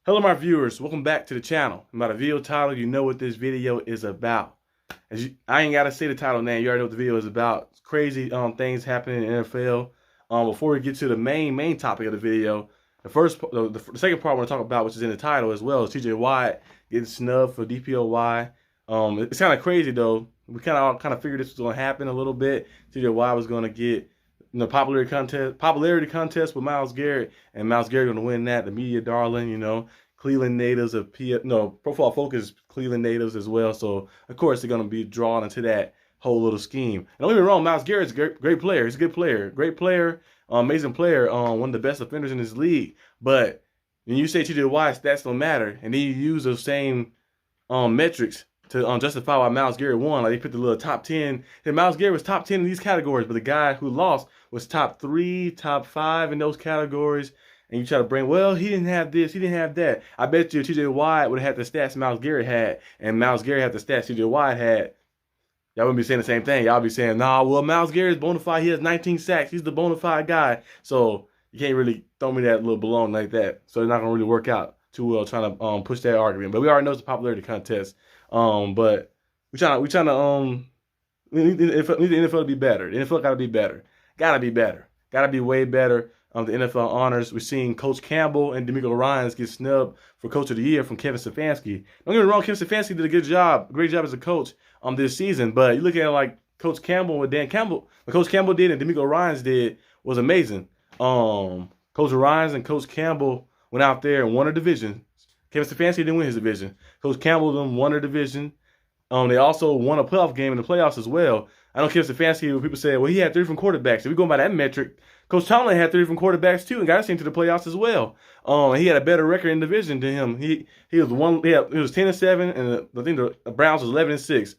Hello my viewers, welcome back to the channel. About a video title, you know what this video is about. I ain't gotta say the title name, you already know what the video is about. It's crazy things happening in the NFL. Before we get to the main topic of the video, the second part I want to talk about, which is in the title as well, is tjwatt getting snubbed for DPOY. It's kind of crazy though. We kind of figured this was going to happen a little bit. tjwatt was going to get popularity contest with Myles Garrett, and Myles Garrett going to win that. The media darling, Cleveland natives of Profile Focus Cleveland natives as well. So of course they're going to be drawn into that whole little scheme. And don't get me wrong, Myles Garrett's a great player. He's a good player, great player, amazing player, one of the best offenders in this league. But when you say tjwatt, stats don't matter, and then you use those same metrics to justify why Myles Garrett won. Like they put the little top 10. And Myles Garrett was top 10 in these categories, but the guy who lost was top 3, top 5 in those categories. And you try to bring, well, he didn't have this, he didn't have that. I bet you tjwatt would have had the stats Myles Garrett had, and Myles Garrett had the stats tjwatt had. Y'all wouldn't be saying the same thing. Y'all be saying, nah, well, Myles Garrett's bona fide. He has 19 sacks. He's the bona fide guy. So you can't really throw me that little balloon like that. So it's not going to really work out too well trying to push that argument. But we already know it's a popularity contest. But we need the NFL to be better. The NFL got to be better. Got to be way better. The NFL honors. We're seeing Coach Campbell and DeMeco Ryans get snubbed for Coach of the Year from Kevin Stefanski. Don't get me wrong, Kevin Stefanski did a great job as a coach this season. But you look at it like Coach Campbell, what Coach Campbell did and DeMeco Ryans did was amazing. Coach Ryans and Coach Campbell went out there and won a division. Kevin Stefanski didn't win his division. Coach Campbell them won a division. They also won a playoff game in the playoffs as well. I know Kevin Stefanski, people say, well, he had 3 different quarterbacks. If we go by that metric, Coach Tomlin had 3 different quarterbacks too and got us into the playoffs as well. He had a better record in the division than him. He was 10-7, and I think the Browns was 11-6.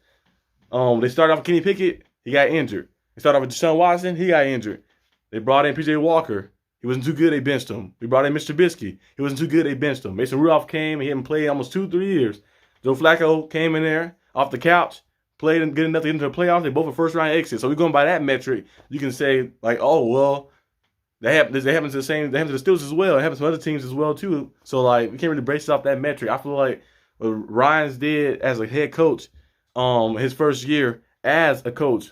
They started off with Kenny Pickett, he got injured. They started off with Deshaun Watson, he got injured. They brought in PJ Walker. He wasn't too good, they benched him. We brought in Mr. Trubisky. He wasn't too good, they benched him. Mason Rudolph came, he hadn't played almost 2-3 years. Joe Flacco came in there off the couch, played and good enough to get into the playoffs. They both were first-round exits. So we're going by that metric. You can say, like, oh, well, that happens to the Steelers as well. It happens to other teams as well, too. So, like, we can't really base it off that metric. I feel like what Ryans did as a head coach his first year as a coach,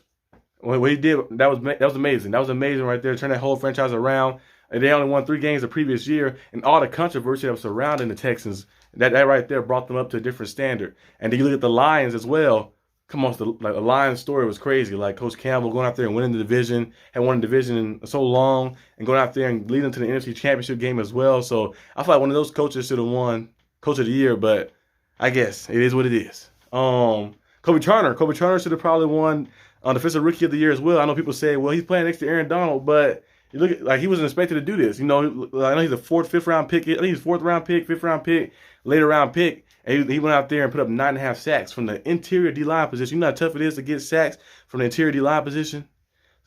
what he did, that was amazing. That was amazing right there, turn that whole franchise around. And they only won 3 games the previous year, and all the controversy that was surrounding the Texans, that right there brought them up to a different standard. And then you look at the Lions as well. Come on, the Lions story was crazy. Like Coach Campbell going out there and winning the division, had won the division in so long, and going out there and leading to the NFC Championship game as well. So I feel like one of those coaches should have won Coach of the Year, but I guess it is what it is. Kobe Turner should have probably won Defensive Rookie of the Year as well. I know people say, well, he's playing next to Aaron Donald, but you look at, like, he wasn't expected to do this. I know he's a 5th round pick. I think he's 4th round pick, 5th round pick, later round pick. And he went out there and put up 9.5 sacks from the interior D-line position. You know how tough it is to get sacks from the interior D-line position?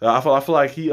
So I feel like he he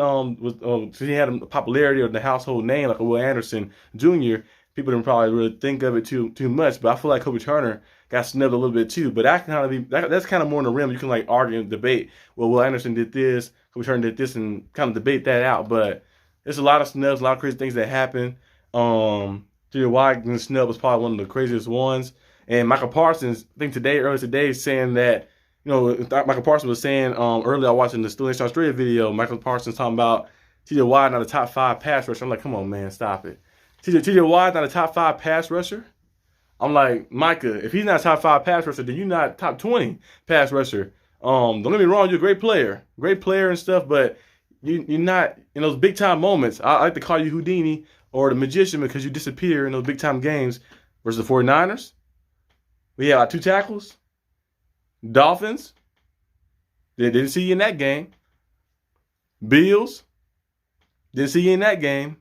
had a popularity or the household name like a Will Anderson Jr. People didn't probably really think of it too much, but I feel like Kobe Turner got snubbed a little bit too. But that's kind of more in the realm you can like argue and debate. Well, Will Anderson did this, Kobe Turner did this, and kind of debate that out. But there's a lot of snubs, a lot of crazy things that happen. tjwatt getting snubbed was probably one of the craziest ones. And Micah Parsons, I think earlier today, saying that, Micah Parsons was saying earlier, I was watching the SteelerNation Australia video, Micah Parsons talking about tjwatt not a top 5 pass rusher. I'm like, come on, man, stop it. tjwatt not a top 5 pass rusher? I'm like, Micah, if he's not a top 5 pass rusher, then you're not top 20 pass rusher. Don't get me wrong, you're a great player and stuff, but you're not in those big time moments. I like to call you Houdini or the magician because you disappear in those big time games versus the 49ers. We had 2 tackles. Dolphins, they didn't see you in that game. Bills, didn't see you in that game.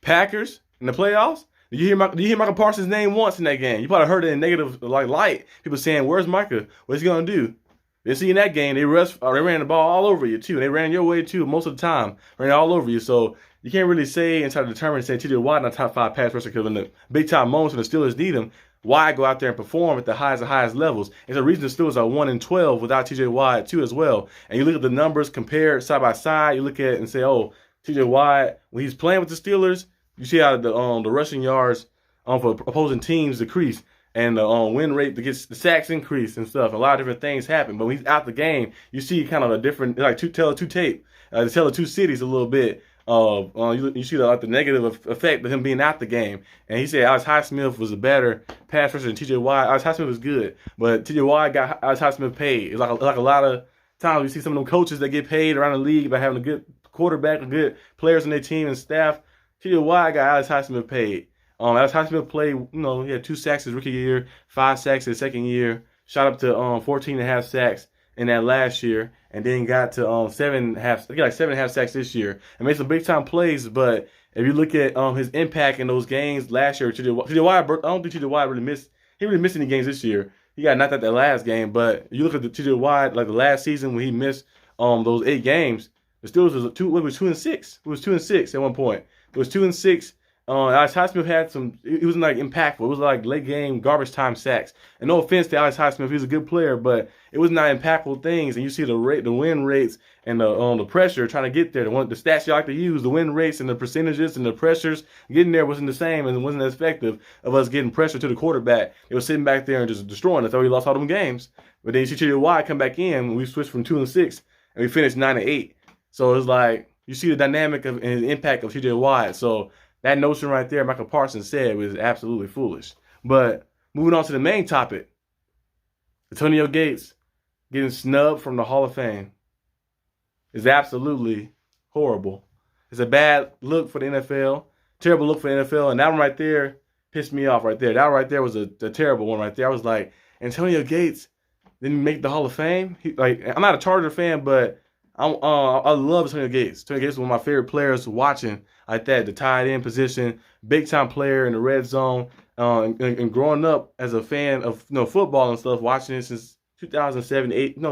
Packers in the playoffs. Did you hear Micah Parsons' name once in that game? You probably heard it in negative light. People saying, "Where's Micah? What's he gonna do?" Didn't see you in that game. They ran the ball all over you too. They ran your way too most of the time. Ran all over you. So you can't really say and try to determine and say tjwatt not top 5 pass rusher because in the big time moments when the Steelers need him, why go out there and perform at the highest levels? It's a reason the Steelers are 1-12 without tjwatt too as well. And you look at the numbers compared side by side. You look at it and say, oh, tjwatt when he's playing with the Steelers, you see how the rushing yards for opposing teams decrease, and the win rate to get the sacks increase and stuff. A lot of different things happen. But when he's out the game, you see kind of a different, like tell of two cities a little bit. You see the negative effect of him being out the game. And he said Alex Highsmith was a better pass rusher than TJY. Alex Highsmith was good, but TJY got Alex Highsmith paid. It's like a lot of times you see some of them coaches that get paid around the league by having a good quarterback and good players on their team and staff. TJY got Alex Highsmith paid. Alex Highsmith played, he had 2 sacks his rookie year, 5 sacks his second year, shot up to 14.5 sacks in that last year, and then got to 7.5 sacks this year, and made some big time plays. But if you look at his impact in those games last year, TJY, I don't think TJY really missed. He really missed any games this year. He got knocked out that last game, but you look at the TJY like the last season when he missed those 8 games. The Steelers was 2-6. It was 2-6 at one point. It was 2-6. Alex Highsmith had some. It wasn't like impactful. It was like late game garbage time sacks. And no offense to Alex Highsmith, he's a good player, but it was not impactful things. And you see the win rates, and the pressure trying to get there. The stats you like to use, the win rates and the percentages and the pressures getting there wasn't the same, and it wasn't as effective of us getting pressure to the quarterback. It was sitting back there and just destroying us. That's why we lost all them games. But then you see TJY come back in when we switched from 2-6, and we finished 9-8. So it's like you see the dynamic and the impact of TJY. So that notion right there, Micah Parsons said, was absolutely foolish. But moving on to the main topic, Antonio Gates getting snubbed from the Hall of Fame is absolutely horrible. It's a bad look for the NFL, terrible look for the NFL, and that one right there pissed me off right there. That one right there was a terrible one right there. I was like, Antonio Gates didn't make the Hall of Fame? I'm not a Charger fan, but I love Antonio Gates. Antonio Gates is one of my favorite players watching like that, the tight end position, big time player in the red zone. And growing up as a fan of football and stuff, watching it since 2007-ish, when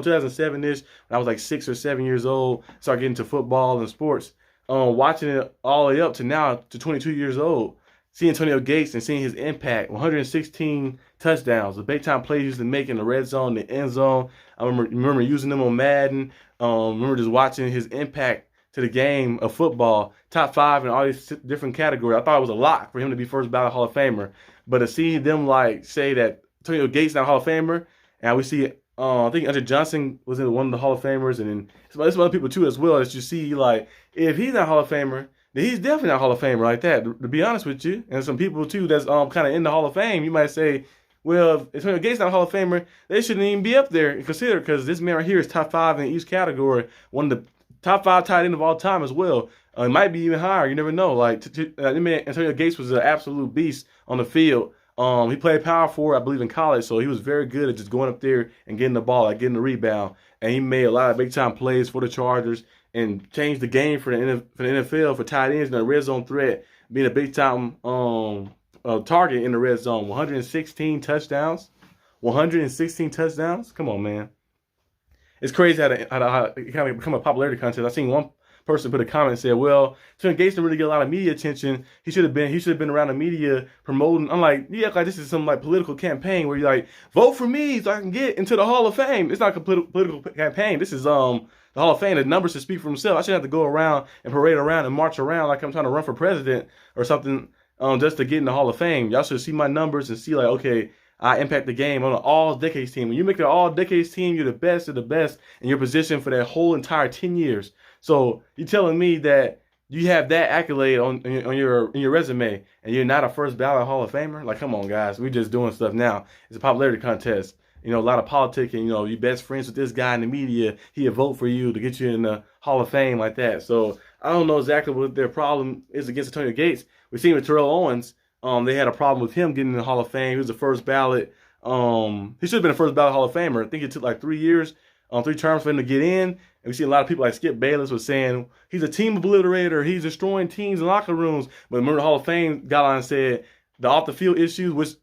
I was like 6 or 7 years old, started getting into football and sports. Watching it all the way up to now, to 22 years old, seeing Antonio Gates and seeing his impact, 116 touchdowns, the big time plays he used to make in the red zone, the end zone. I remember using them on Madden. Remember just watching his impact to the game of football, top 5 in all these different categories. I thought it was a lot for him to be first ballot Hall of Famer. But to see them say that Antonio Gates not a Hall of Famer, and we see, I think Andre Johnson was in one of the Hall of Famers, and then there's some other people too as well that you see, like, if he's not a Hall of Famer, then he's definitely not a Hall of Famer like that, to be honest with you. And some people too that's kind of in the Hall of Fame, you might say, well, if Antonio Gates not a Hall of Famer, they shouldn't even be up there and considered, because this man right here is top 5 in each category, one of the top 5 tight end of all time as well. It might be even higher. You never know. Like, Antonio Gates was an absolute beast on the field. He played power forward, I believe, in college, so he was very good at just going up there and getting the ball, like getting the rebound. And he made a lot of big-time plays for the Chargers and changed the game for the NFL for tight ends and the red zone threat, being a big-time target in the red zone. 116 touchdowns. 116 touchdowns? Come on, man. It's crazy how it kind of become a popularity contest. I seen one person put a comment and said, well, Antonio Gates didn't really get a lot of media attention. He should have been around the media promoting. I'm like, yeah, like this is some like political campaign where you're like, vote for me so I can get into the Hall of Fame. It's not a political campaign. This is the Hall of Fame. The numbers should speak for themselves. I shouldn't have to go around and parade around and march around like I'm trying to run for president or something just to get in the Hall of Fame. Y'all should see my numbers and see like, okay, I impact the game on an all-decades team. When you make an all-decades team, you're the best of the best in your position for that whole entire 10 years. So you're telling me that you have that accolade on your resume and you're not a first ballot Hall of Famer? Like, come on, guys. We're just doing stuff now. It's a popularity contest. A lot of politics, and, you're best friends with this guy in the media. He'll vote for you to get you in the Hall of Fame like that. So I don't know exactly what their problem is against Antonio Gates. We've seen with Terrell Owens. They had a problem with him getting in the Hall of Fame. He was the first ballot. He should have been a first ballot Hall of Famer. I think it took like 3 years, 3 terms for him to get in. And we see a lot of people like Skip Bayless was saying he's a team obliterator. He's destroying teams in locker rooms. But remember, the Hall of Fame guideline said the off the field issues, which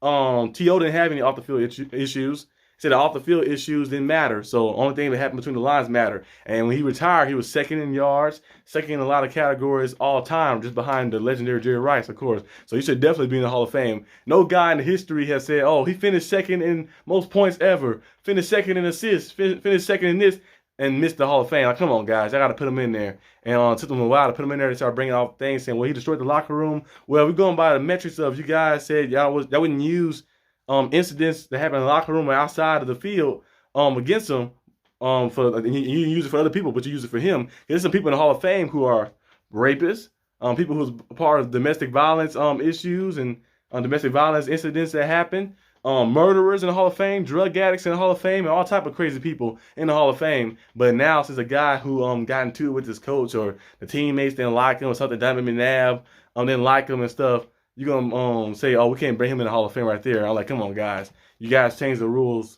T.O. didn't have any off the field issues. He said the off the field issues didn't matter. So the only thing that happened between the lines mattered. And when he retired, he was second in yards, second in a lot of categories all time, just behind the legendary Jerry Rice, of course. So he should definitely be in the Hall of Fame. No guy in the history has said, oh, he finished second in most points ever, finished second in assists, finished second in this. and missed the Hall of Fame. Like, come on, guys, I got to put him in there. And it took them a while to put him in there. They started bringing out things saying, well, he destroyed the locker room. Well, we're going by the metrics of you guys said y'all wouldn't use incidents that happen in the locker room or outside of the field against him. You use it for other people, but you use it for him. There's some people in the Hall of Fame who are rapists, people who's part of domestic violence issues and domestic violence incidents that happen. Murderers in the Hall of Fame, drug addicts in the Hall of Fame, and all type of crazy people in the Hall of Fame. But now, since a guy who got into it with his coach or the teammates didn't like him or something, Diamond McNabb didn't like him and stuff, you're gonna say, oh, we can't bring him in the Hall of Fame right there. I'm like, come on, guys, you guys change the rules.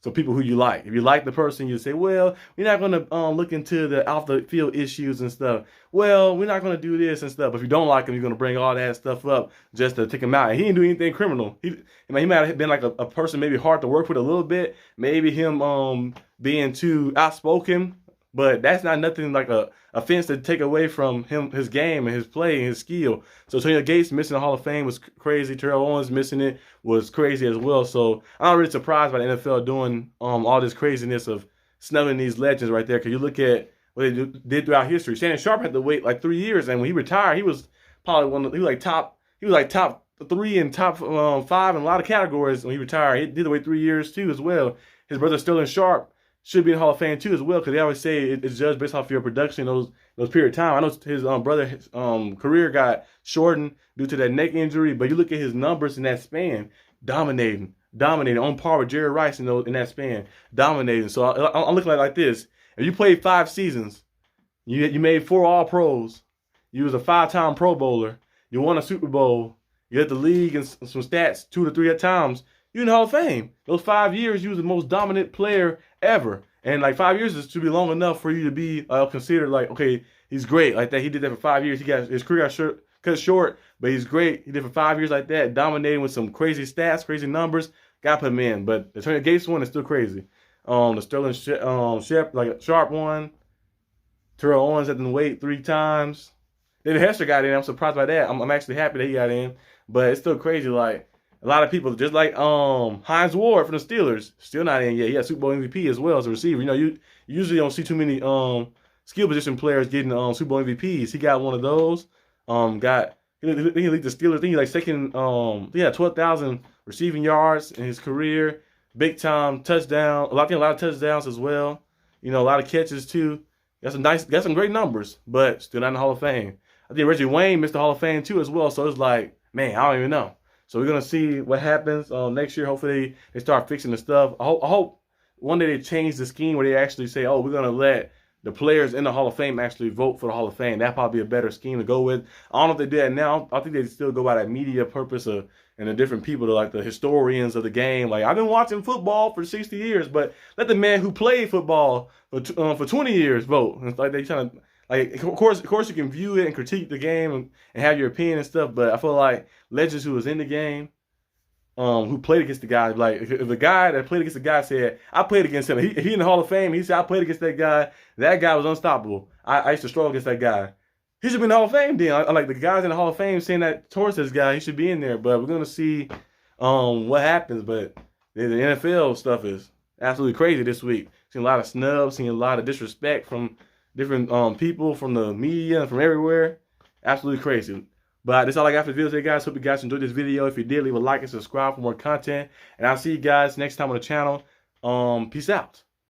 So people who you like. If you like the person, you say, well, we're not going to look into the off the field issues and stuff. Well, we're not going to do this and stuff. But if you don't like him, you're going to bring all that stuff up just to take him out. And he didn't do anything criminal. He might have been like a person maybe hard to work with a little bit. Maybe him being too outspoken. But that's not nothing like a offense to take away from him, his game and his play and his skill. So Antonio Gates missing the Hall of Fame was crazy. Terrell Owens missing it was crazy as well. So I'm not really surprised by the NFL doing all this craziness of snubbing these legends right there. Because you look at what they did throughout history. Shannon Sharpe had to wait like 3 years, and when he retired, he was probably he was like top 3 and top 5 in a lot of categories when he retired. He did wait 3 years too as well. His brother Sterling Sharpe should be in the Hall of Fame too as well, because they always say it's judged based off your production those period of time. I know his brother's career got shortened due to that neck injury, but you look at his numbers in that span, dominating on par with Jerry Rice in that span, dominating. So I'm looking at it like this: if you played 5 seasons, you made 4 All-Pros, you was a 5-time Pro Bowler, you won a Super Bowl, you led the league in some stats 2 to 3 times, you're in the Hall of Fame. Those 5 years, you was the most dominant player ever. And like 5 years is to be long enough for you to be considered like, okay, he's great like that. He did that for 5 years. His career got cut short, but he's great. He did for 5 years like that, dominating with some crazy stats, crazy numbers. Got to put him in. But the Antonio Gates one is still crazy. The Sterling Sharpe one. Terrell Owens had to wait 3 times. Then Hester got in. I'm surprised by that. I'm actually happy that he got in. But it's still crazy. Like, a lot of people, just like Hines Ward from the Steelers, still not in yet. He had Super Bowl MVP as well as a receiver. You know, you usually don't see too many skill position players getting Super Bowl MVPs. He got one of those. He lead the Steelers. I think he's like second. He had 12,000 receiving yards in his career. Big time touchdown. A lot of touchdowns as well. You know, a lot of catches too. Got some great numbers, but still not in the Hall of Fame. I think Reggie Wayne missed the Hall of Fame too as well. So it's like, man, I don't even know. So we're going to see what happens next year. Hopefully they start fixing the stuff. I hope one day they change the scheme where they actually say, oh, we're going to let the players in the Hall of Fame actually vote for the Hall of Fame. That'd probably be a better scheme to go with. I don't know if they do that now. I think they still go by that media purpose and the different people, like the historians of the game. Like, I've been watching football for 60 years, but let the man who played football for 20 years vote. It's like they trying to, like, of course you can view it and critique the game and have your opinion and stuff, but I feel like legends who was in the game, who played against the guy, like if the guy that played against the guy said, I played against him, he in the Hall of Fame, he said, I played against that guy was unstoppable. I used to struggle against that guy. He should be in the Hall of Fame then. I like the guys in the Hall of Fame saying that towards this guy, he should be in there, but we're going to see what happens, but the NFL stuff is absolutely crazy this week. Seen a lot of snubs, seen a lot of disrespect from different people, from the media, and from everywhere. Absolutely crazy. But that's all I got for the video today, guys. Hope you guys enjoyed this video. If you did, leave a like and subscribe for more content. And I'll see you guys next time on the channel. Peace out.